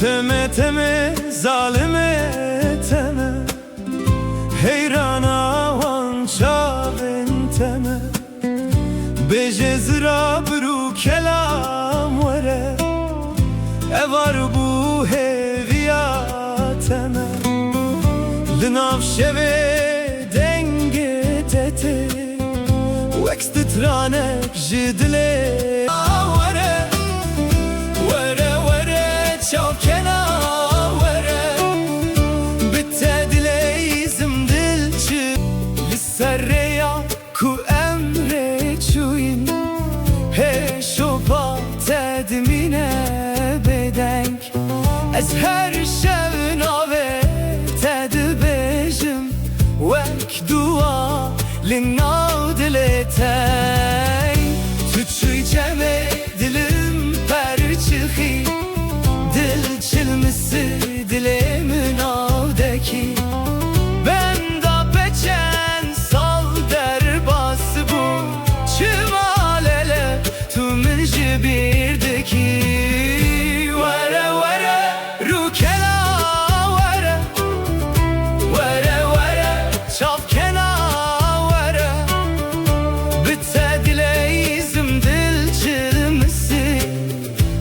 Teme teme zalime teme, heyrana wan çavên teme. Bêje zira biru kelam were, evar bû hêviya teme. Li nav şevê dengê te tê, wek stranek ji dilê were. Were were çavkena were, bi te dilê izim dil çi. Li ser rêya ku em rê çûyîn, hêşopa te dimîne bêdeng. Ez her şev navê te dibêjim, wek dua li nav dilê te. Tu çûyî cemê dilim perçixî, dil çilmisi dilê min navdekî. Ben da peçen sal derbas bû, çima lele tu min ji bîrdikî. Were were rûkela were, were were çavkena were, bi te dilê izim dil çilmisi.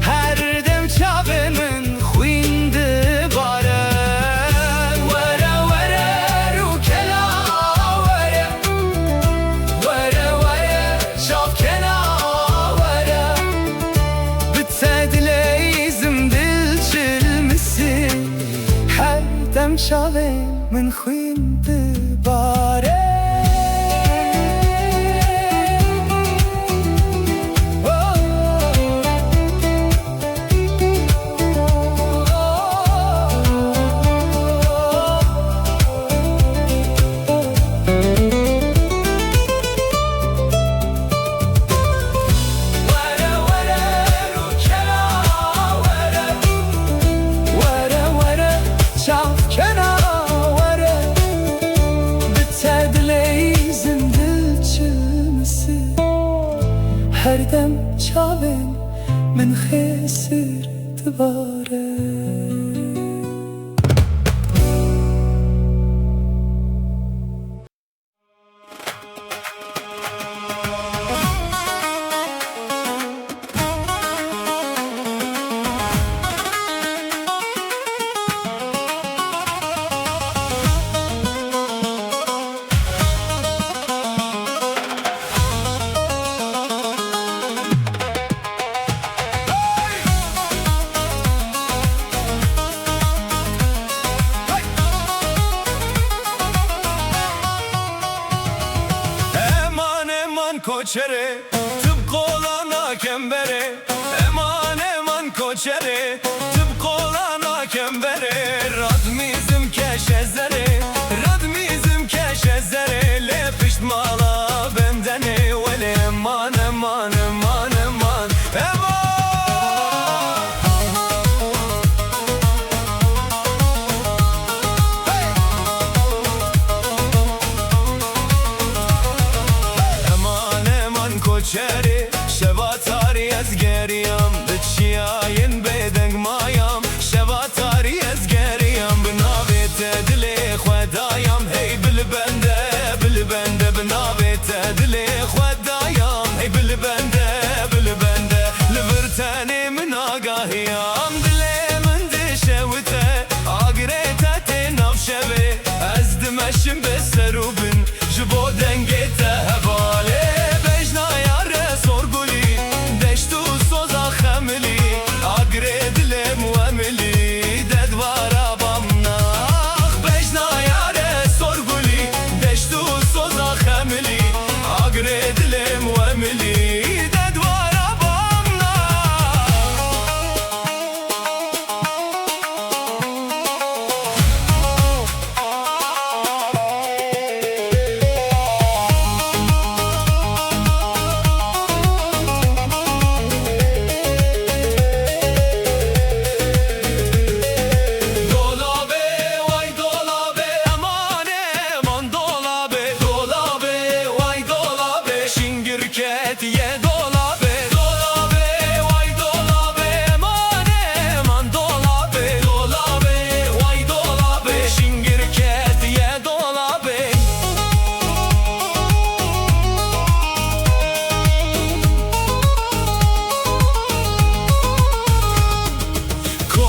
Her dem çavê min xwîn dibare. Were were rûkela were, were were çavkena were, bi te dilê izim dil çilmisi. Her dem çavê min xwîn dibare. Her dem çavên min xêsir dibare. Koçere tıpkı olana kembere, eman eman koçere tıpkı olana kembere. Radmizim keşezere, radmizim keşezere, le pişt mala bendene vele eman eman eman eman eman. Koçeri şevatari ez geriyam, biçiyayın bedeng mayam. Şevatari ez geriyam, binavete dilê xwedayam. Hey bil bende binavete dilê xwedayam. Hey bil bende li vir tenê min agahiyam. Dilê min dişewite agrête tê nav şevê, ez dimeşim bi serûbin ji bo dengê te hevalê.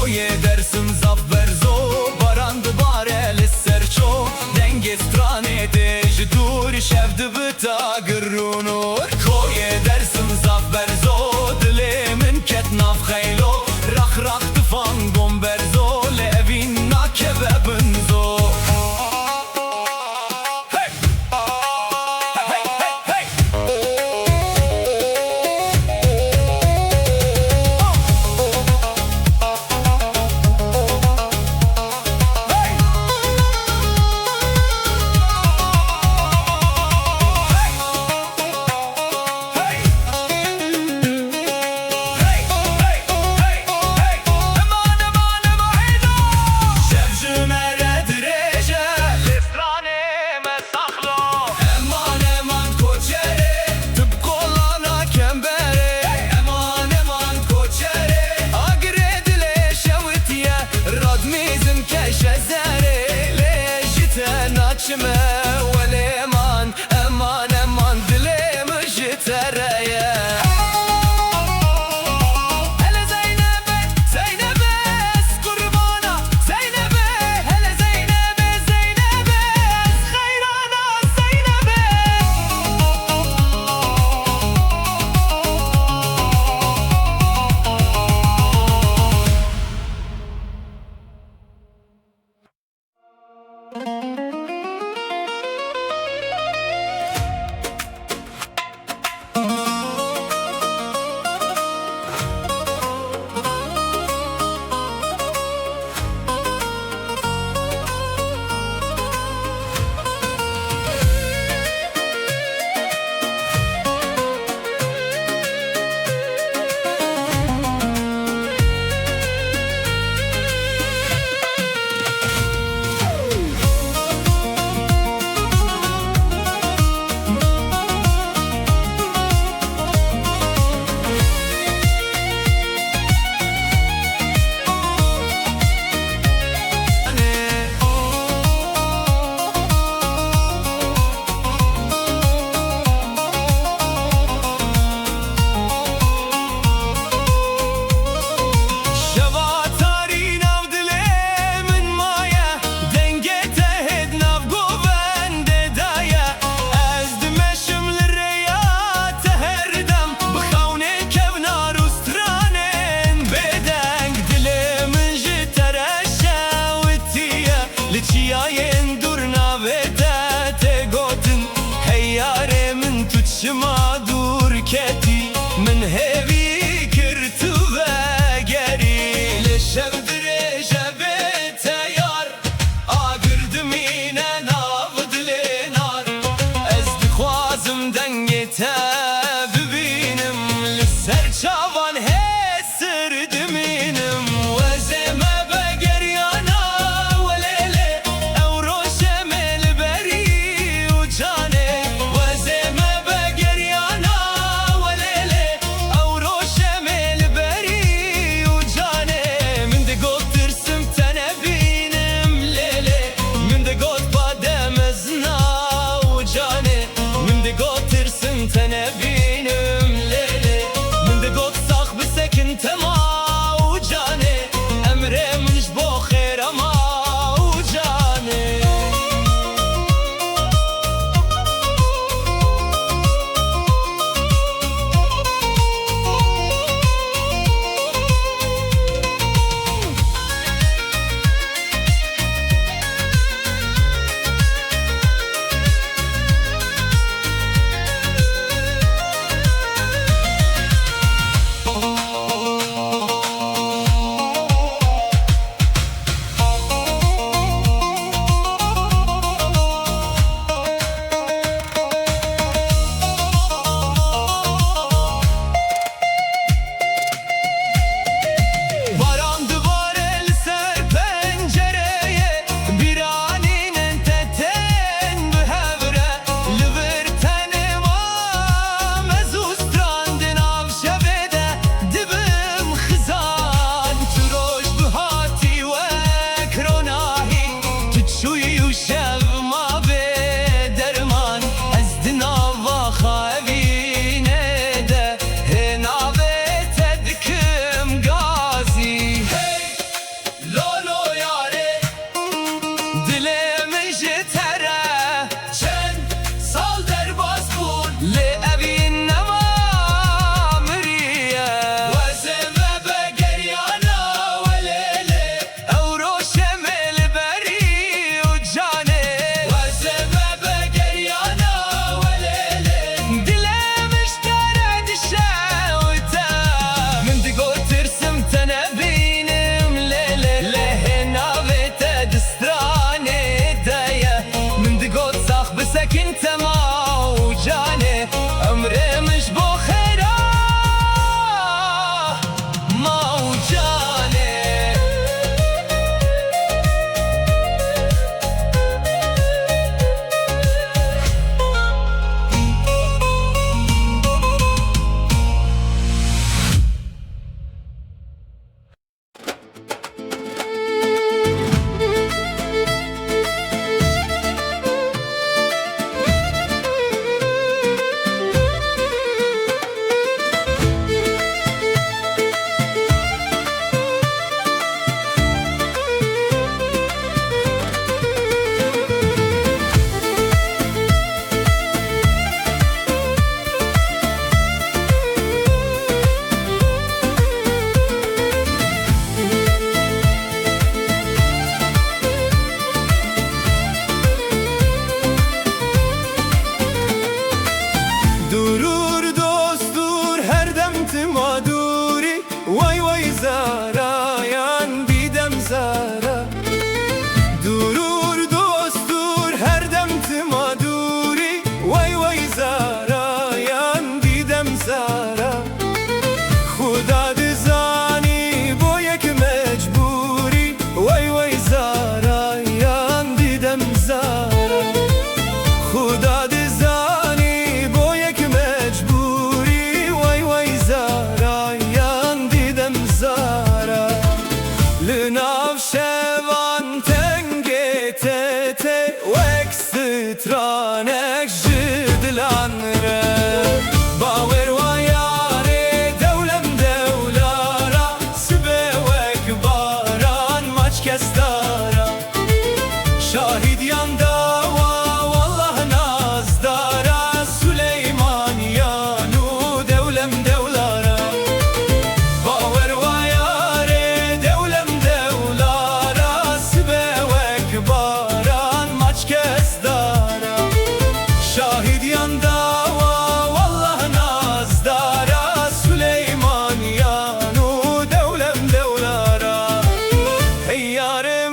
Koye dersim zafer zo Baran dibare lisserço Denge strane de Jidur şevdi bita gırrunur Koye dersim zafer zo Dilimin ket naf khaylo Rakh rakh tifan bomber zo Levin nakebe benzo Hey! Hey! Hey! Hey! zara yan didem zara durur dostur her dem timaduri vay vay zara yan didem zara Khuda dizani bo yek mecburi vay vay zara yan didem zara Khuda dizani bo yek mecburi vay vay zara yan didem zara Linav şevan tenge tete vek stranek jidlan re Bawer vayare devlem devlara Sibe vek baran maç kestara Şahid yanda vallah nazdara Süleyman yanu devlem devlara Bawer vayare devlem devlara Sibe vek baran maç kestara Şahid yanda vallah nazdara Süleyman yanu devlem devlara Hey yare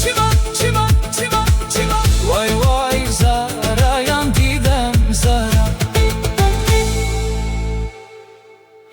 Çiva